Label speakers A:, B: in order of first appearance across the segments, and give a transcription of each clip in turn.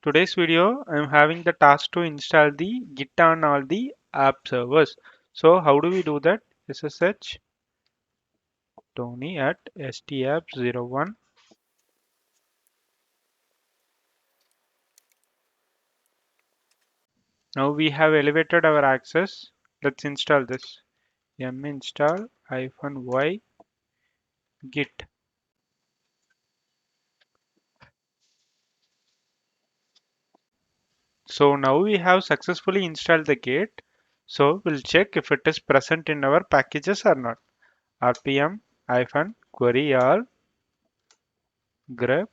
A: Today's video, I'm having the task to install the Git on all the app servers. So how do we do that? SSH Tony at stapp01. Now we have elevated our access. Let's install this. Yum install -y git. So now we have successfully installed the Git. So we'll check if it is present in our packages or not. rpm query all grep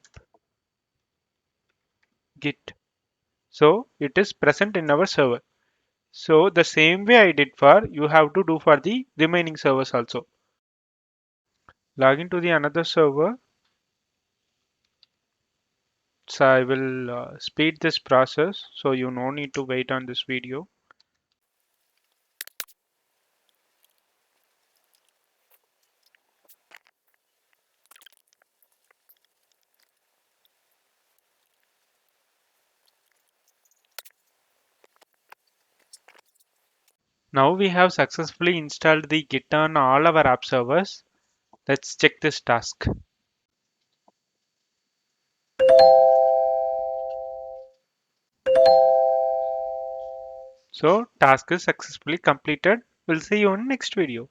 A: git. So it is present in our server. So the same way I did for, you have to do for the remaining servers also. Log into the another server. So I will speed this process so you no need to wait on this video. Now we have successfully installed the Git on all our app servers. Let's check this task. So task is successfully completed. We'll see you in next video.